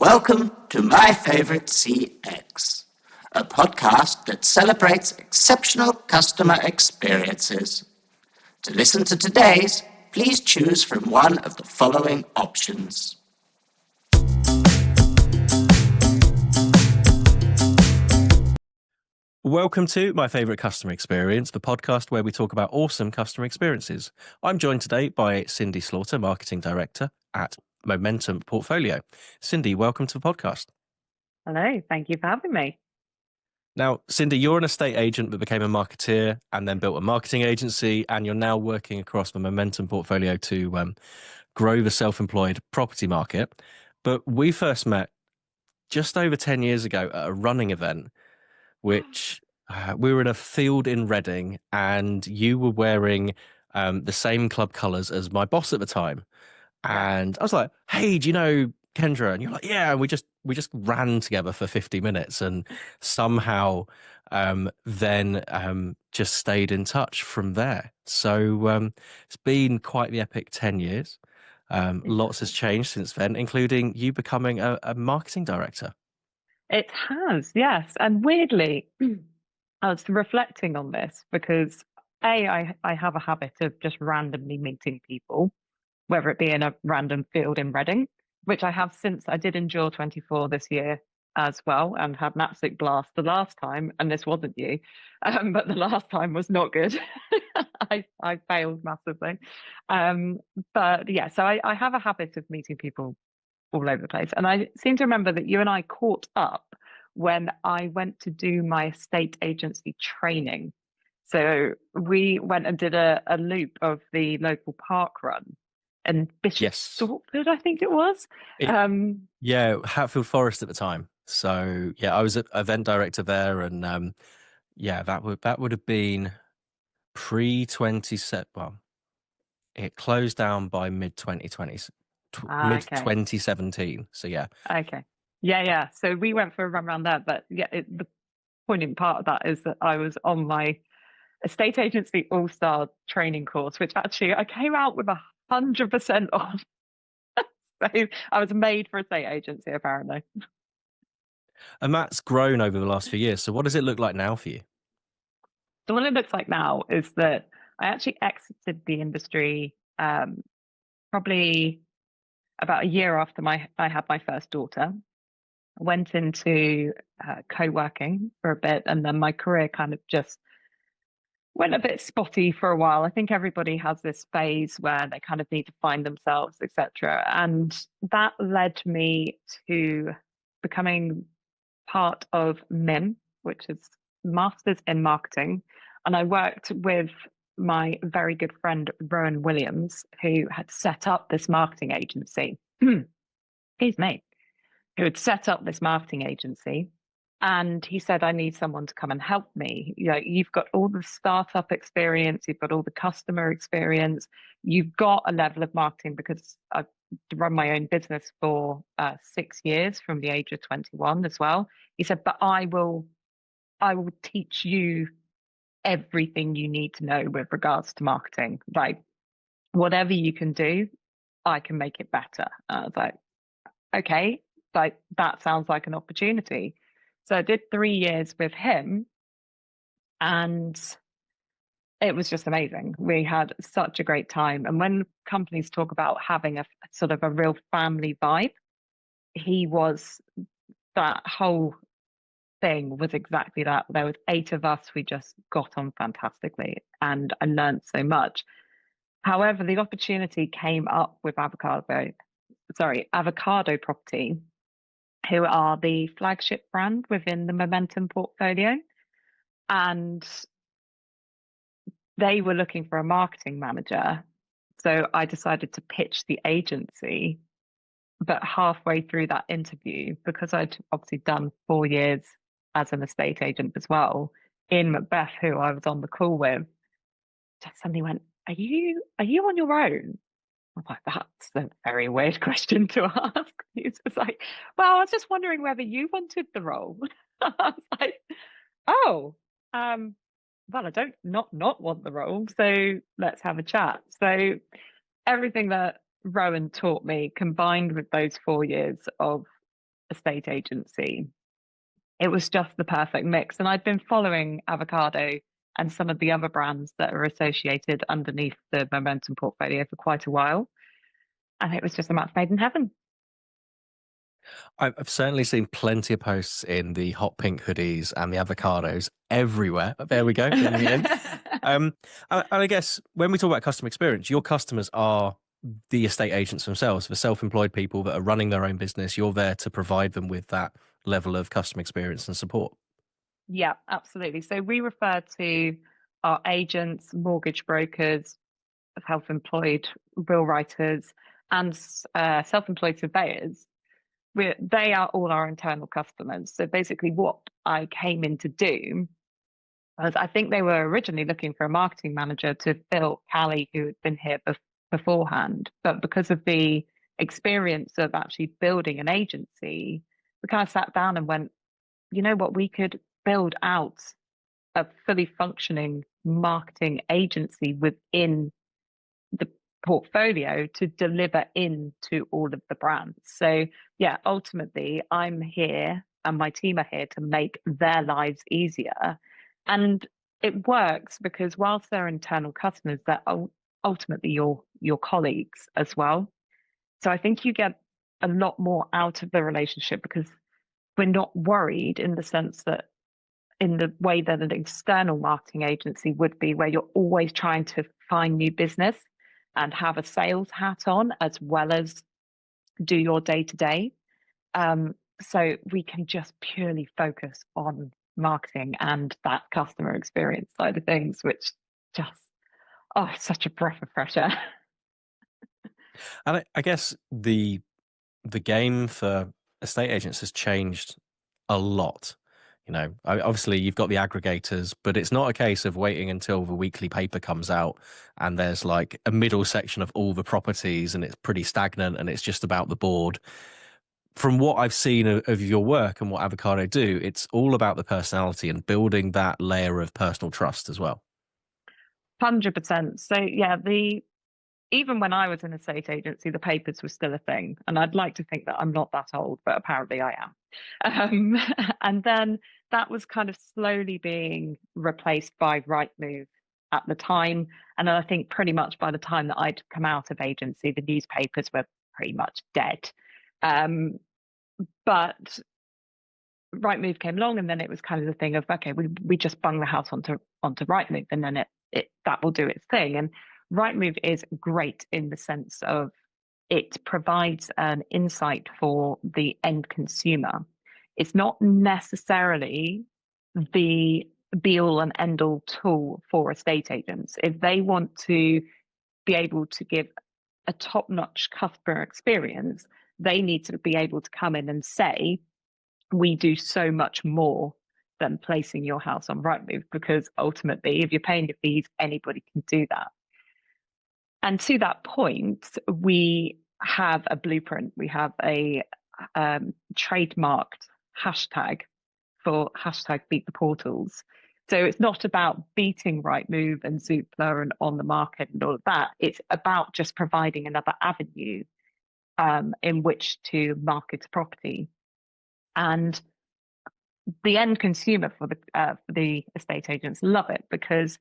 Welcome to My Favorite CX, a podcast that celebrates exceptional customer experiences. To listen to today's, please choose from one of the following options. Welcome to My Favorite Customer Experience, the podcast where we talk about awesome customer experiences. I'm joined today by Cindy Slaughter, Marketing Director at Momentum Portfolio. Cindy, welcome to the podcast. Hello, thank you for having me. Now, Cindy, you're an estate agent that became a marketeer and then built a marketing agency, and you're now working across the Momentum Portfolio to grow the self-employed property market. But we first met just over 10 years ago at a running event, which we were in a field in Reading, and you were wearing the same club colours as my boss at the time. And I was like, hey, do you know Kendra? And you're like, yeah. And we just ran together for 50 minutes and somehow then just stayed in touch from there. So it's been quite the epic 10 years. Lots has changed since then, including you becoming a marketing director. It has, yes. And weirdly, I was reflecting on this because I have a habit of just randomly meeting people, whether it be in a random field in Reading, which I have since. I did Endure 24 this year as well and had an absolute blast the last time. And this wasn't you, but the last time was not good. I failed massively. But yeah, so I have a habit of meeting people all over the place. And I seem to remember that you and I caught up when I went to do my estate agency training. So we went and did a loop of the local park run in Bishop Stortford, I think it was. Yeah, Hatfield Forest at the time. So yeah, I was an event director there, and yeah, that would have been pre-20 well, it closed down by mid-2020s. Mid-2017. So yeah. Okay. Yeah. So we went for a run around there, but yeah, the poignant part of that is that I was on my estate agency all-star training course, which actually I came out with 100% off. So I was made for estate agency, apparently. And that's grown over the last few years. So what does it look like now for you? So what it looks like now is that I actually exited the industry probably about a year after I had my first daughter. I went into co-working for a bit, and then my career kind of just went a bit spotty for a while. I think everybody has this phase where they kind of need to find themselves, etc. And that led me to becoming part of MIM, which is Masters in Marketing. And I worked with my very good friend, Rowan Williams, who had set up this marketing agency. Excuse me. Who had set up this marketing agency. And he said, I need someone to come and help me. You know, you've got all the startup experience, you've got all the customer experience, you've got a level of marketing, because I've run my own business for 6 years from the age of 21 as well. He said, but I will teach you everything you need to know with regards to marketing. Like, whatever you can do, I can make it better. I was like, okay, like that sounds like an opportunity. So I did 3 years with him, and it was just amazing. We had such a great time. And when companies talk about having a sort of a real family vibe, he was, that whole thing was exactly that. There was 8 of us. We just got on fantastically, and I learned so much. However, the opportunity came up with Avocado Property, who are the flagship brand within the Momentum portfolio. And they were looking for a marketing manager. So I decided to pitch the agency. But halfway through that interview, because I'd obviously done 4 years as an estate agent as well, Ian Macbeth, who I was on the call with, just suddenly went, Are you on your own? I'm like, that's a very weird question to ask. He's just like, well, I was just wondering whether you wanted the role. I was like, oh, well, I don't not want the role, so let's have a chat. So everything that Rowan taught me, combined with those 4 years of estate agency. It was just the perfect mix. And I'd been following Avocado and some of the other brands that are associated underneath the Momentum portfolio for quite a while. And it was just a match made in heaven. I've certainly seen plenty of posts in the hot pink hoodies and the avocados everywhere. There we go. In the end. And I guess when we talk about customer experience, your customers are the estate agents themselves, the self-employed people that are running their own business. You're there to provide them with that level of customer experience and support. Yeah, absolutely. So we refer to our agents, mortgage brokers, self-employed will writers, and self-employed surveyors. They are all our internal customers. So basically what I came in to do was, I think they were originally looking for a marketing manager to fill Callie, who had been here beforehand. But because of the experience of actually building an agency, we kind of sat down and went, you know what, we could build out a fully functioning marketing agency within the portfolio to deliver into all of the brands. So yeah, ultimately I'm here and my team are here to make their lives easier. And it works because whilst they're internal customers, they're ultimately your colleagues as well. So I think you get a lot more out of the relationship because we're not worried in the sense that in the way that an external marketing agency would be, where you're always trying to find new business and have a sales hat on as well as do your day-to-day. So we can just purely focus on marketing and that customer experience side of things, which just, such a breath of fresh air. And I guess the game for estate agents has changed a lot. You know, obviously you've got the aggregators, but it's not a case of waiting until the weekly paper comes out and there's like a middle section of all the properties and it's pretty stagnant and it's just about the board. From what I've seen of your work and what Avocado do, it's all about the personality and building that layer of personal trust as well. 100%. So yeah, even when I was in a estate agency, the papers were still a thing. And I'd like to think that I'm not that old, but apparently I am. And then that was kind of slowly being replaced by Rightmove at the time. And I think pretty much by the time that I'd come out of agency, the newspapers were pretty much dead. But Rightmove came along, and then it was kind of the thing of, okay, we just bung the house onto Rightmove, and then that will do its thing. And Rightmove is great in the sense of it provides an insight for the end consumer. It's not necessarily the be-all and end-all tool for estate agents. If they want to be able to give a top-notch customer experience, they need to be able to come in and say, we do so much more than placing your house on Rightmove, because ultimately, if you're paying your fees, anybody can do that. And to that point, we have a blueprint. We have a trademarked hashtag for #BeatThePortals. So it's not about beating Rightmove and Zoopla and On the Market and all of that. It's about just providing another avenue in which to market a property. And the end consumer for the estate agents love it, because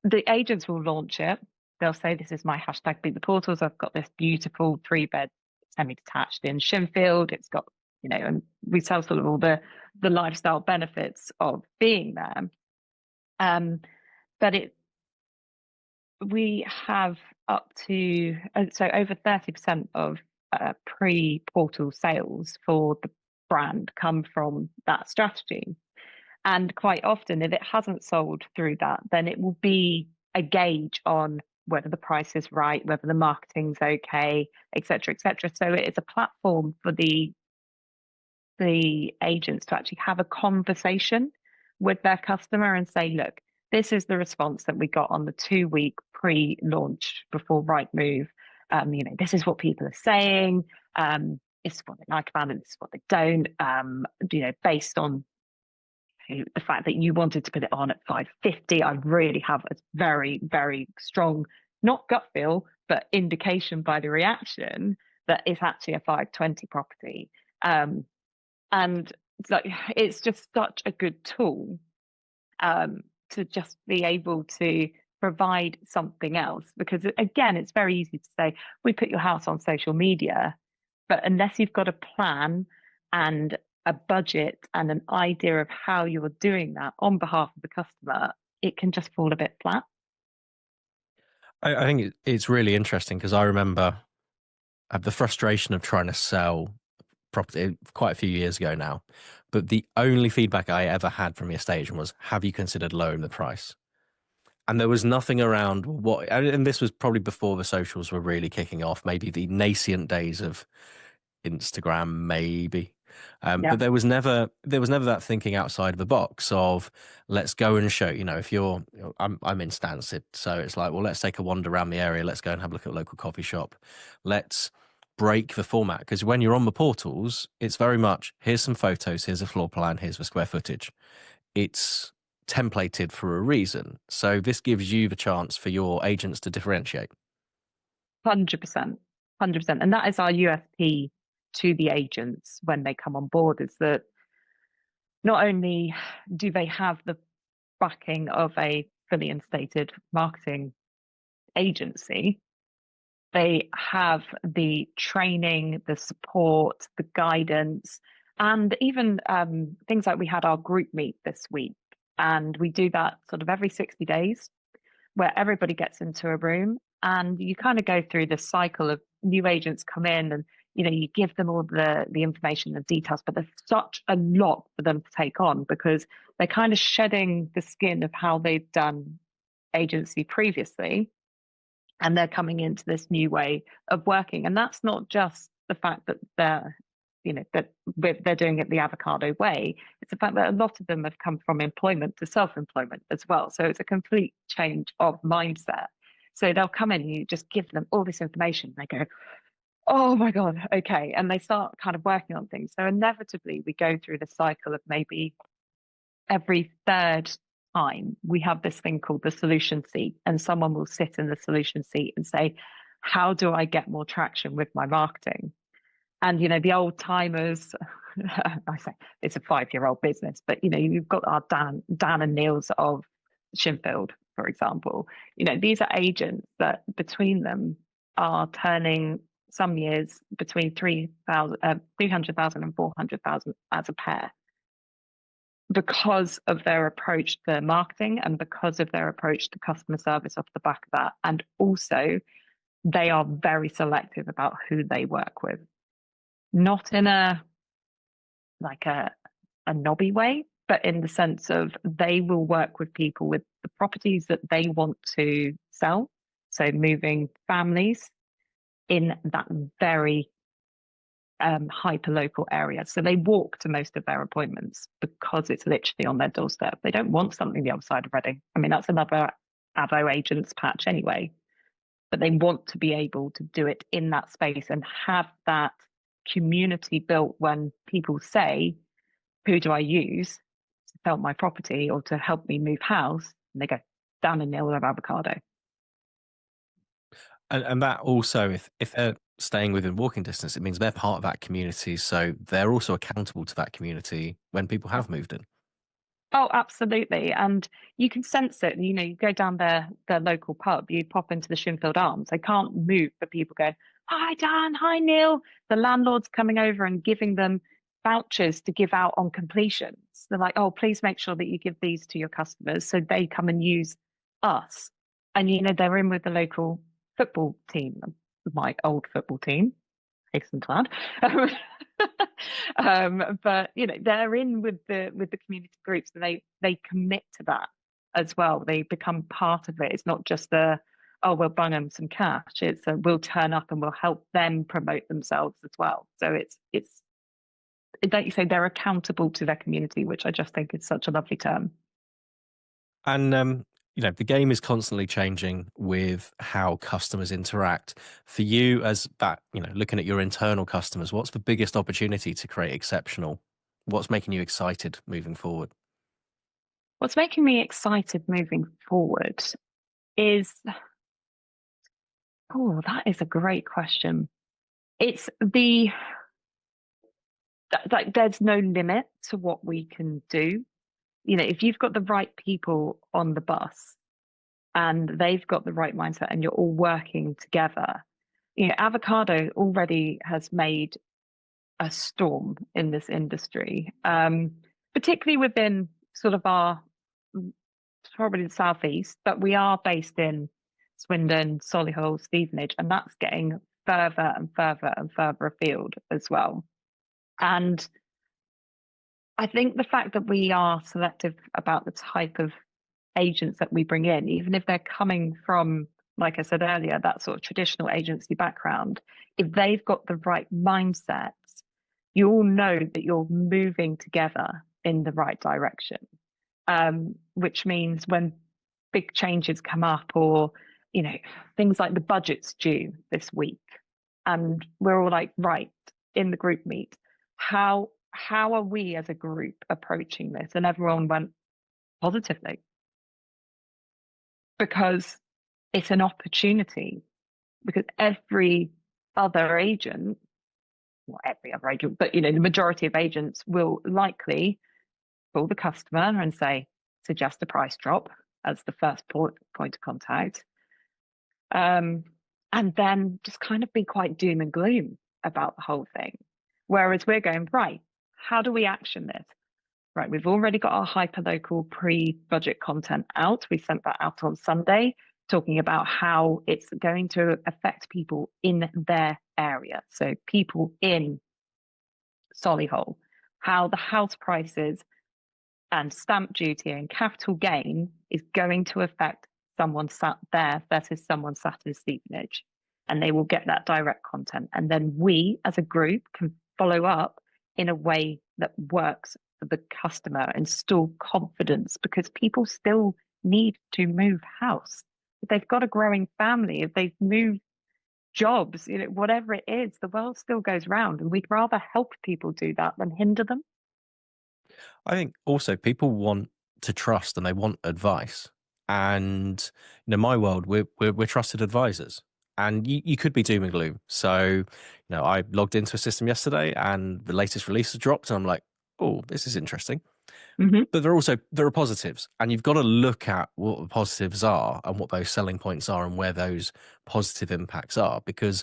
the agents will launch it. They'll say, this is my #BeatThePortals. I've got this beautiful 3-bed semi-detached in Shinfield. It's got, and we sell sort of all the lifestyle benefits of being there. But we have up to, so over 30% of pre-portal sales for the brand come from that strategy. And quite often, if it hasn't sold through that, then it will be a gauge on whether the price is right, whether the marketing's okay, et cetera, et cetera. So it is a platform for the agents to actually have a conversation with their customer and say, look, this is the response that we got on the 2-week pre-launch before Rightmove. This is what people are saying. This is what they like about it. This is what they don't. Based on the fact that you wanted to put it on at 550, I really have a very, very strong, not gut feel, but indication by the reaction that it's actually a 520 property. And it's just such a good tool to just be able to provide something else. Because again, it's very easy to say, we put your house on social media, but unless you've got a plan and a budget and an idea of how you're doing that on behalf of the customer, it can just fall a bit flat. I think it's really interesting because I remember the frustration of trying to sell property quite a few years ago now. But the only feedback I ever had from the estate agent was, have you considered lowering the price? And there was nothing around and this was probably before the socials were really kicking off, maybe the nascent days of Instagram, maybe. But there was never that thinking outside of the box of, let's go and show, if I'm in Stansted, so it's like, well, let's take a wander around the area, let's go and have a look at a local coffee shop, let's break the format, because when you're on the portals, it's very much, here's some photos, here's a floor plan, here's the square footage. It's templated for a reason, so this gives you the chance for your agents to differentiate. 100%, and that is our USP to the agents when they come on board, is that not only do they have the backing of a fully instated marketing agency, they have the training, the support, the guidance, and even things like we had our group meet this week, and we do that sort of every 60 days where everybody gets into a room and you kind of go through this cycle of new agents come in and you give them all the information, the details, but there's such a lot for them to take on because they're kind of shedding the skin of how they've done agency previously, and they're coming into this new way of working. And that's not just the fact that they're doing it the Avocado way. It's the fact that a lot of them have come from employment to self-employment as well. So it's a complete change of mindset. So they'll come in and you just give them all this information. They go, oh my God, okay. And they start kind of working on things. So inevitably we go through the cycle of maybe every third time we have this thing called the solution seat, and someone will sit in the solution seat and say, how do I get more traction with my marketing? And, the old timers, I say it's a 5-year-old business, but, you've got our Dan and Neil's of Shinfield, for example. These are agents that between them are turning some years between 300,000 and 400,000 as a pair, because of their approach to marketing and because of their approach to customer service off the back of that. And also, they are very selective about who they work with. Not in a knobby way, but in the sense of they will work with people with the properties that they want to sell. So moving families in that very hyper-local area. So they walk to most of their appointments because it's literally on their doorstep. They don't want something the other side of Reading. I mean, that's another Avo agent's patch anyway. But they want to be able to do it in that space and have that community built when people say, who do I use to sell my property or to help me move house? And they go, Dan and Neil of Avocado. And that also, if they're staying within walking distance, it means they're part of that community. So they're also accountable to that community when people have moved in. Oh, absolutely. And you can sense it. You go down their local pub, you pop into the Shinfield Arms. They can't move for people going, hi, Dan, hi, Neil. The landlord's coming over and giving them vouchers to give out on completions. They're like, oh, please make sure that you give these to your customers so they come and use us. And, they're in with the local football team, my old football team, hasten to add. But they're in with the community groups, and they commit to that as well. They become part of it. It's not just we'll bung them some cash. It's we'll turn up and we'll help them promote themselves as well. So it's like you say, they're accountable to their community, which I just think is such a lovely term. And the game is constantly changing with how customers interact. For you, as that, looking at your internal customers, what's the biggest opportunity to create exceptional? What's making you excited moving forward? What's making me excited moving forward is, that is a great question. it's like there's no limit to what we can do. If you've got the right people on the bus and they've got the right mindset and you're all working together, Avocado already has made a storm in this industry, particularly within sort of our probably the southeast, but we are based in Swindon, Solihull, Stevenage, and that's getting further and further and further afield as well. And I think the fact that we are selective about the type of agents that we bring in, even if they're coming from, like I said earlier, that sort of traditional agency background, if they've got the right mindsets, you all know that you're moving together in the right direction. Which means when big changes come up, or things like the budget's due this week, and we're all like, right, in the group meet, how are we as a group approaching this? And everyone went positively, because it's an opportunity, because every other agent, not every other agent, but the majority of agents will likely call the customer and say, suggest a price drop as the first point of contact. And then just kind of be quite doom and gloom about the whole thing. Whereas we're going, right, how do we action this? Right, we've already got our hyperlocal pre-budget content out. We sent that out on Sunday, talking about how it's going to affect people in their area. So people in Solihull, how the house prices and stamp duty and capital gain is going to affect someone sat there versus someone sat in Stevenage. And they will get that direct content. And then we as a group can follow up in a way that works for the customer, install confidence, because people still need to move house. If they've got a growing family, if they've moved jobs, whatever it is, the world still goes round, and we'd rather help people do that than hinder them. I think also people want to trust and they want advice. And in my world, we're trusted advisors. And you could be doom and gloom. So, I logged into a system yesterday and the latest release has dropped, and I'm like, oh, this is interesting. Mm-hmm. But there are positives, and you've got to look at what the positives are and what those selling points are and where those positive impacts are, because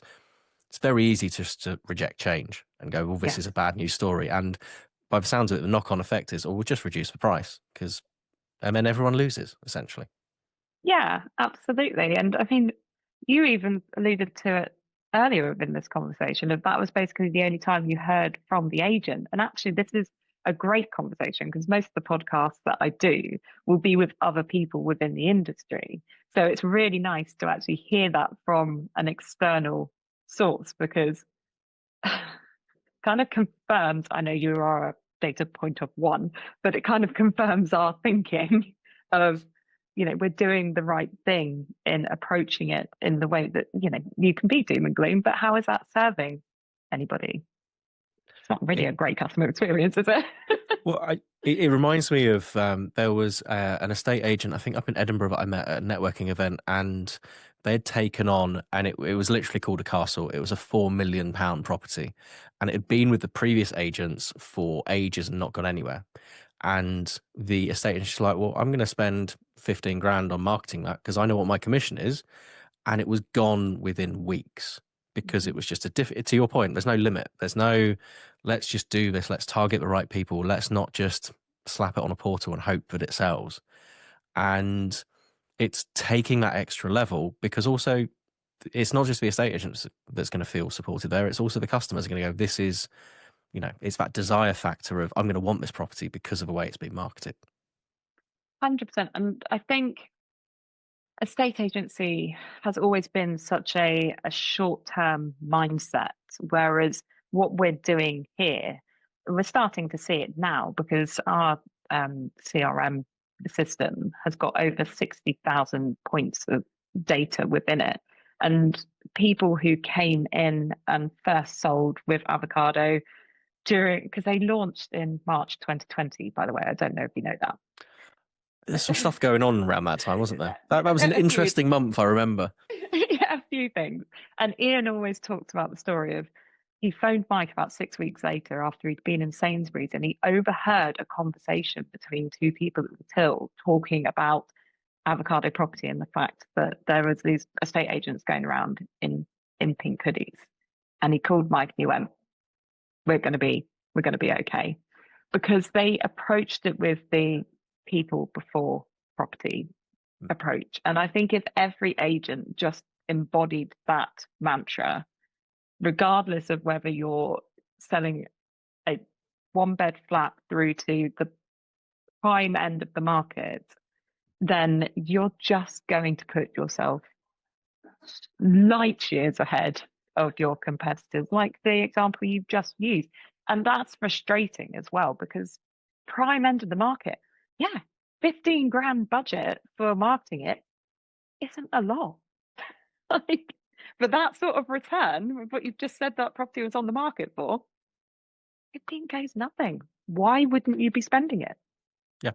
it's very easy just to reject change and go, well, this is a bad news story. And by the sounds of it, the knock-on effect is, we'll just reduce the price, and then everyone loses, essentially. Yeah, absolutely. And I mean, you even alluded to it earlier in this conversation, and that was basically the only time you heard from the agent. And actually, this is a great conversation, because most of the podcasts that I do will be with other people within the industry. So it's really nice to actually hear that from an external source, because kind of confirms, I know you are a data point of one, but it kind of confirms our thinking of, we're doing the right thing in approaching it in the way that, you can be doom and gloom, but how is that serving anybody? It's not really a great customer experience, is it? Well, it reminds me of, there was an estate agent, I think up in Edinburgh, that I met at a networking event, and they had taken on, and it was literally called a castle. It was a £4 million property, and it had been with the previous agents for ages and not gone anywhere. And the estate agent's like, well, I'm going to spend 15 grand on marketing that, because I know what my commission is. And it was gone within weeks, because it was just to your point, there's no limit. There's no, let's just do this. Let's target the right people. Let's not just slap it on a portal and hope that it sells. And it's taking that extra level, because also it's not just the estate agents that's going to feel supported there. It's also the customers are going to go, this is, it's that desire factor of, I'm going to want this property because of the way it's been marketed. 100%. And I think estate agency has always been such a short-term mindset, whereas what we're doing here, we're starting to see it now, because our CRM system has got over 60,000 points of data within it. And people who came in and first sold with Avocado because they launched in March 2020, by the way, I don't know if you know that. There's some stuff going on around that time, wasn't there? That was an interesting month, I remember. Yeah, a few things. And Ian always talked about the story of he phoned Mike about 6 weeks later after he'd been in Sainsbury's, and he overheard a conversation between two people at the till talking about avocado property and the fact that there was these estate agents going around in pink hoodies. And he called Mike and he went, we're going to be okay, because they approached it with the people before property approach. And I think if every agent just embodied that mantra, regardless of whether you're selling a 1-bed flat through to the prime end of the market, then you're just going to put yourself light years ahead of your competitors, like the example you've just used. And that's frustrating as well, because prime end of the market, 15 grand budget for marketing it isn't a lot. Like, for that sort of return, what you've just said that property was on the market for, 15k is nothing. Why wouldn't you be spending it? Yeah.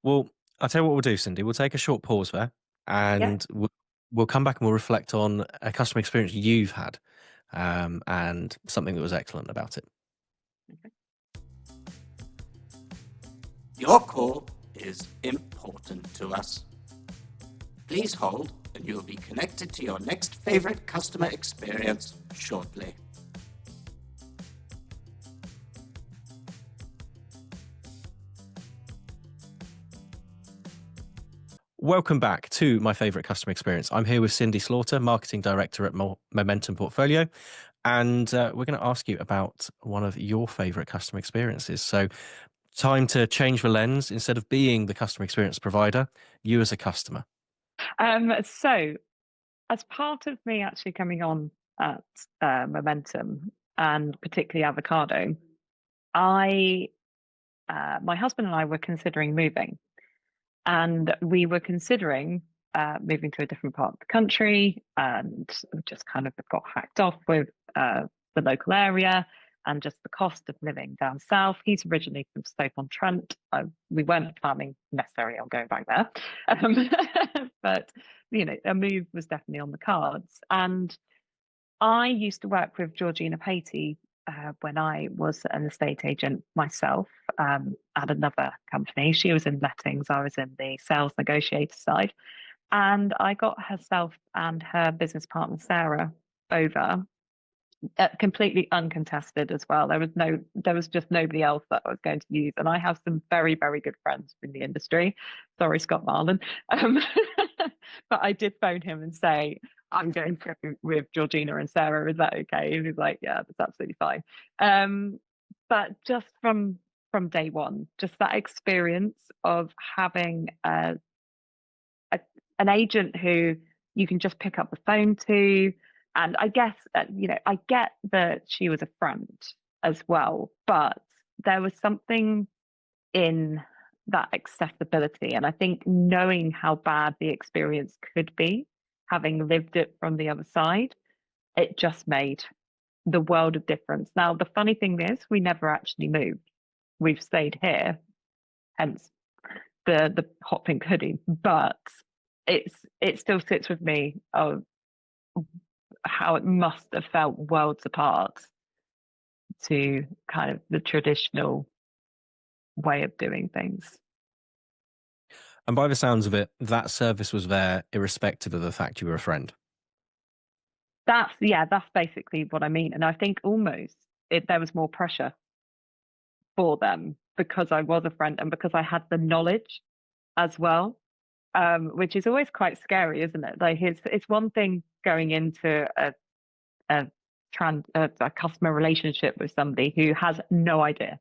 Well, I'll tell you what we'll do, Cindy. We'll take a short pause there, and we'll come back and we'll reflect on a customer experience you've had, and something that was excellent about it. Okay. Your call is important to us. Please hold, and you'll be connected to your next favorite customer experience shortly. Welcome back to my favorite customer experience. I'm here with Cindy Slaughter, Marketing Director at Momentum Portfolio, and we're going to ask you about one of your favorite customer experiences. So, time to change the lens. Instead of being the customer experience provider, you as a customer. So, as part of me actually coming on at Momentum, and particularly Avocado, my husband and I were considering moving. And we were considering moving to a different part of the country, and just kind of got hacked off with the local area and just the cost of living down south. He's originally from Stoke-on-Trent. We weren't planning necessarily on going back there, but a move was definitely on the cards. And I used to work with Georgina Patey when I was an estate agent myself at another company. She was in lettings, I was in the sales negotiator side. And I got herself and her business partner, Sarah, over completely uncontested as well. There was just nobody else that I was going to use. And I have some very, very good friends in the industry. Sorry, Scott Marlin. But I did phone him and say, I'm going to go with Georgina and Sarah. Is that okay? And he's like, yeah, that's absolutely fine. But just from day one, just that experience of having an agent who you can just pick up the phone to. And I guess, I get that she was a friend as well, but there was something in that accessibility. And I think knowing how bad the experience could be, having lived it from the other side, it just made the world of difference. Now, the funny thing is, we never actually moved. We've stayed here, hence the hot pink hoodie. But it still sits with me of how it must have felt worlds apart to kind of the traditional way of doing things. And by the sounds of it, that service was there irrespective of the fact you were a friend. That's basically what I mean. And I think almost there was more pressure for them because I was a friend and because I had the knowledge as well, which is always quite scary, isn't it? Like it's one thing going into a customer relationship with somebody who has no idea,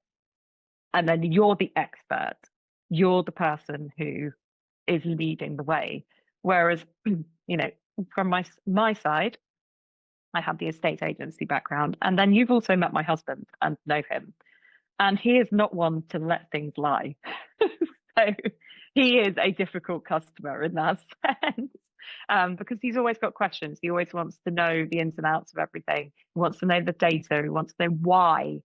and then you're the expert, you're the person who is leading the way. Whereas, from my side, I have the estate agency background, and then you've also met my husband and know him, and he is not one to let things lie. So he is a difficult customer in that sense. Because he's always got questions. He always wants to know the ins and outs of everything. He wants to know the data. He wants to know why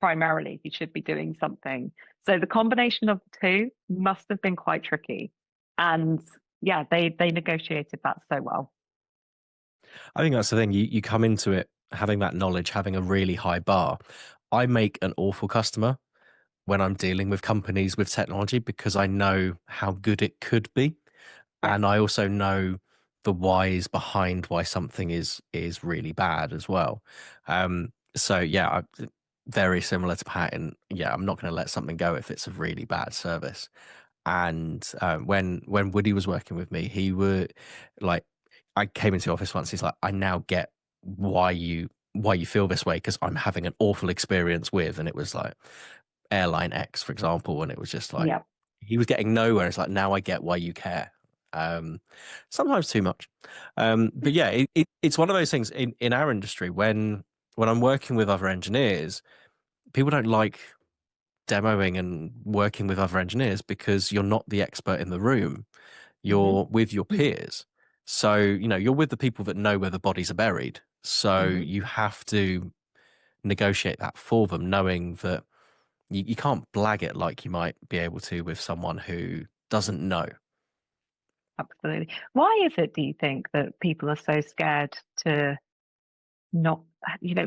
primarily he should be doing something. So the combination of the two must have been quite tricky. And yeah, they negotiated that so well. I think that's the thing. You come into it having that knowledge, having a really high bar. I make an awful customer when I'm dealing with companies with technology because I know how good it could be. Yeah. And I also know the whys behind why something is really bad as well. So yeah, very similar to Pat. And yeah, I'm not going to let something go if it's a really bad service. And when Woody was working with me, he would like, I came into the office once. He's like, I now get why you feel this way because I'm having an awful experience with, and it was like airline X, for example, and it was just like Yeah. he was getting nowhere. It's like, now I get why you care. Sometimes too much, but yeah, it's one of those things in our industry when I'm working with other engineers, people don't like demoing and working with other engineers because you're not the expert in the room. Hmm. You're with your peers. So, you're with the people that know where the bodies are buried. So Hmm. you have to negotiate that for them, knowing that you can't blag it like you might be able to with someone who doesn't know. Absolutely. Why is it, do you think, that people are so scared to not,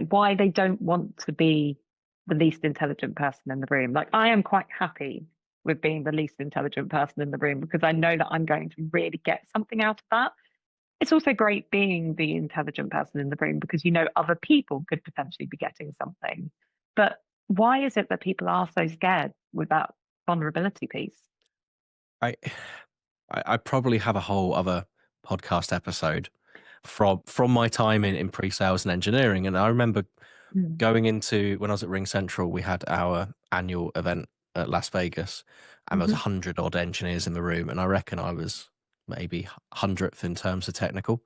why they don't want to be the least intelligent person in the room? Like, I am quite happy with being the least intelligent person in the room because I know that I'm going to really get something out of that. It's also great being the intelligent person in the room because other people could potentially be getting something. But why is it that people are so scared with that vulnerability piece? I I probably have a whole other podcast episode from my time in pre-sales and engineering. And I remember Mm. going into when I was at Ring Central, we had our annual event at Las Vegas, and there was Hmm. 100 odd engineers in the room, and I reckon I was maybe 100th in terms of technical.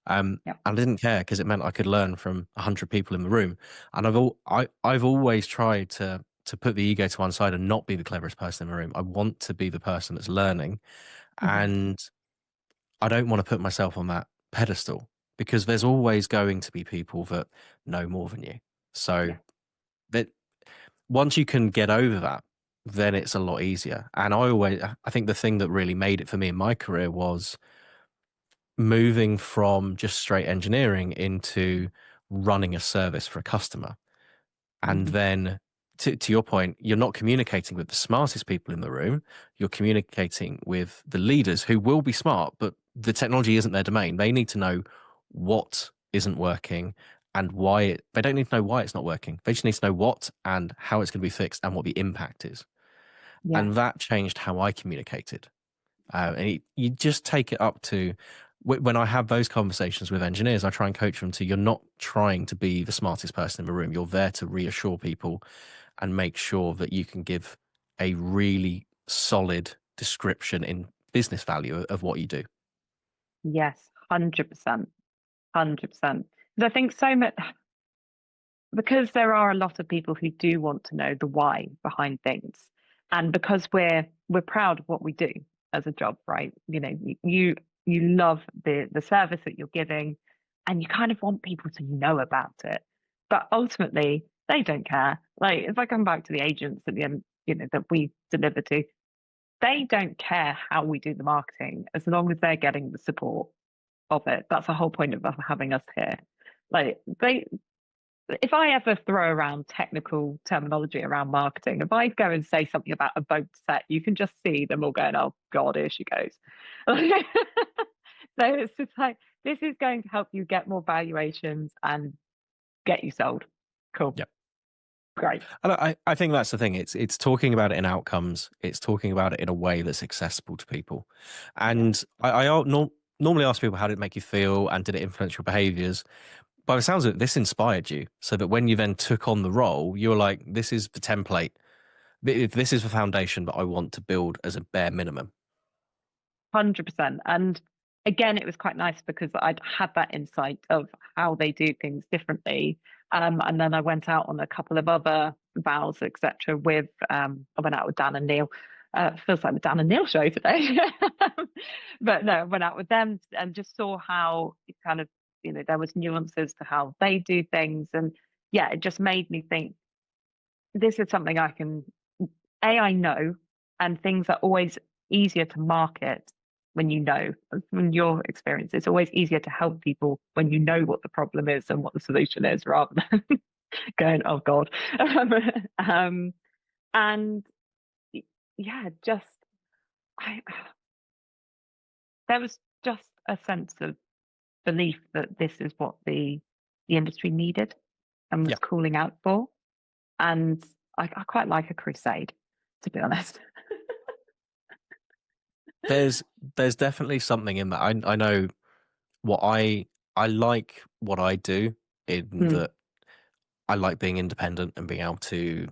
Yeah. And I didn't care because it meant I could learn from 100 people in the room. And I've always tried to put the ego to one side and not be the cleverest person in the room. I want to be the person that's learning, Hmm. and I don't want to put myself on that pedestal because there's always going to be people that know more than you. So Yeah. that once you can get over that, then it's a lot easier. And I think the thing that really made it for me in my career was moving from just straight engineering into running a service for a customer. And Hmm. then to your point, you're not communicating with the smartest people in the room. You're communicating with the leaders who will be smart, but the technology isn't their domain. They need to know what isn't working and they don't need to know why it's not working. They just need to know what and how it's going to be fixed and what the impact is. Yeah. And that changed how I communicated. You just take it up to when I have those conversations with engineers, I try and coach them to you're not trying to be the smartest person in the room. You're there to reassure people and make sure that you can give a really solid description in business value of what you do. Yes. 100%. 100%. Because I think so much, because there are a lot of people who do want to know the why behind things, and because we're proud of what we do as a job, right? You love the service that you're giving, and you kind of want people to know about it, but ultimately they don't care. Like, if I come back to the agents at the end, that we deliver to, they don't care how we do the marketing as long as they're getting the support of it. That's the whole point of having us here. Like, if I ever throw around technical terminology around marketing, if I go and say something about a boat set, you can just see them all going, "Oh God, here she goes." So it's just like, this is going to help you get more valuations and get you sold. Cool. Yep. Great. And I think that's the thing. It's talking about it in outcomes. It's talking about it in a way that's accessible to people. Yeah. And normally ask people, how did it make you feel? And did it influence your behaviors? By the sounds of it, this inspired you so that when you then took on the role, you're like, this is the template. This is the foundation that I want to build as a bare minimum. 100%. And again, it was quite nice because I'd had that insight of how they do things differently. And then I went out on a couple of other vows, etc. I went out with Dan and Neil. Feels like the Dan and Neil show today. But no, I went out with them and just saw how it kind of, there was nuances to how they do things. And yeah, it just made me think, this is something I know, and things are always easier to market when you know. From your experience, it's always easier to help people when you know what the problem is and what the solution is, rather than going, oh God. um, and yeah, just I there was just a sense of belief that this is what the industry needed and was Yeah. calling out for. And I quite like a crusade, to be honest. There's definitely something in that. I know what I like what I do, in that I like being independent and being able to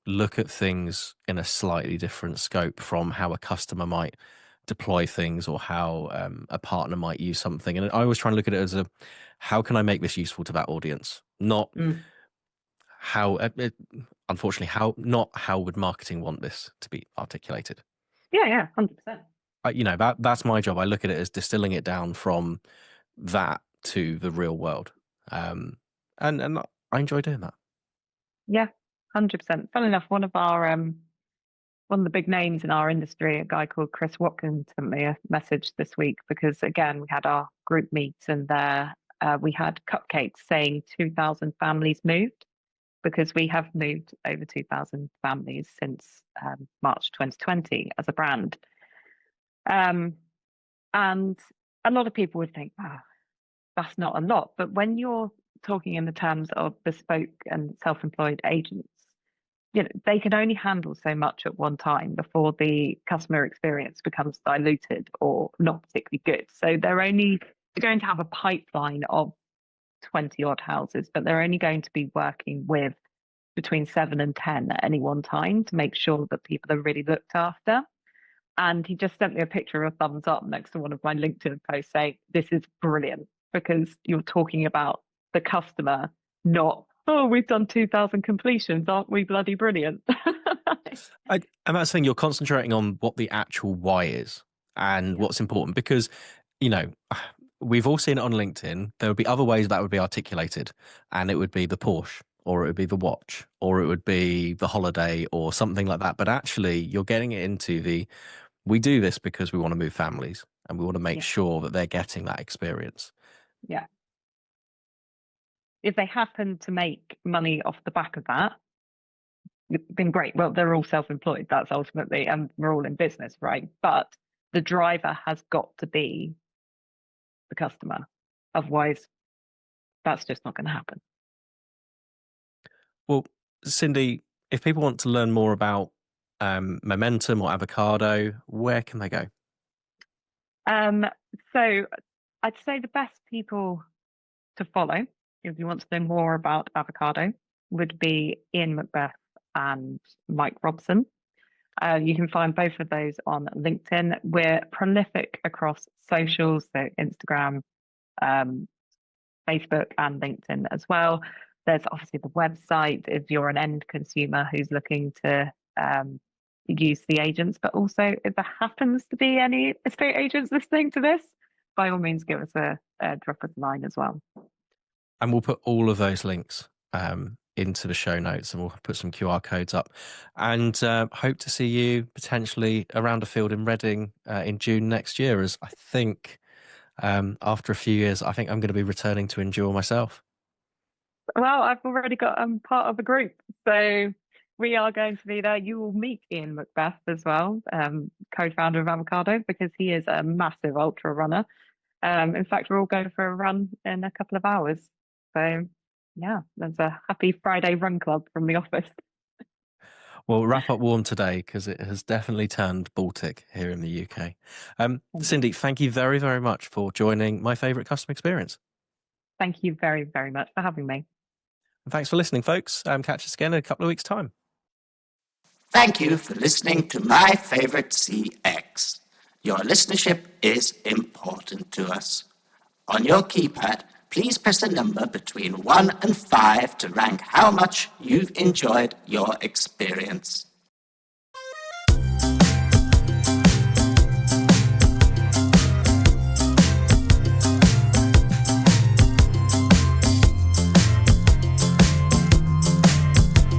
look at things in a slightly different scope from how a customer might deploy things, or how a partner might use something. And I always try and look at it as how can I make this useful to that audience? Not how, unfortunately, how would marketing want this to be articulated? Yeah, 100%. That's my job. I look at it as distilling it down from that to the real world. And I enjoy doing that. Yeah, 100%. Funnily enough, one of the big names in our industry, a guy called Chris Watkins, sent me a message this week, because again, we had our group meet, and there we had cupcakes saying 2,000 families moved, because we have moved over 2,000 families since March 2020 as a brand. And a lot of people would think, wow, that's not a lot. But when you're talking in the terms of bespoke and self-employed agents, they can only handle so much at one time before the customer experience becomes diluted or not particularly good. So they're going to have a pipeline of 20 odd houses, but they're only going to be working with between 7 and 10 at any one time to make sure that people are really looked after. And he just sent me a picture of a thumbs up next to one of my LinkedIn posts saying, this is brilliant, because you're talking about the customer, not, oh, we've done 2,000 completions, aren't we bloody brilliant? And that's the thing, you're concentrating on what the actual why is and what's important, because, we've all seen it on LinkedIn. There would be other ways that would be articulated, and it would be the Porsche, or it would be the watch, or it would be the holiday, or something like that. But actually, you're getting it into we do this because we want to move families, and we want to make sure that they're getting that experience. Yeah. If they happen to make money off the back of that, then great. Well, they're all self-employed. That's ultimately, and we're all in business, right? But the driver has got to be the customer. Otherwise, that's just not going to happen. Well, Cindy, if people want to learn more about Momentum or Avocado, where can they go? So I'd say the best people to follow, if you want to know more about Avocado, would be Ian Macbeth and Mike Robson. You can find both of those on LinkedIn. We're prolific across socials, so Instagram, Facebook, and LinkedIn as well. There's obviously the website if you're an end consumer who's looking to use the agents, but also if there happens to be any estate agents listening to this, by all means, give us a drop us a line as well. And we'll put all of those links into the show notes, and we'll put some QR codes up, and hope to see you potentially around a field in Reading in June next year, as I think after a few years, I think I'm going to be returning to Endure myself. Well, I've already got part of the group, so we are going to be there. You will meet Ian Macbeth as well, co-founder of Avocado, because he is a massive ultra runner. In fact, we're all going for a run in a couple of hours. So yeah, there's a happy Friday run club from the office. Well, wrap up warm today, because it has definitely turned Baltic here in the UK. Cindy, thank you very, very much for joining My Favourite Customer Experience. Thank you very, very much for having me. And thanks for listening, folks. Catch us again in a couple of weeks' time. Thank you for listening to My Favorite CX. Your listenership is important to us. On your keypad, please press a number between 1 and 5 to rank how much you've enjoyed your experience.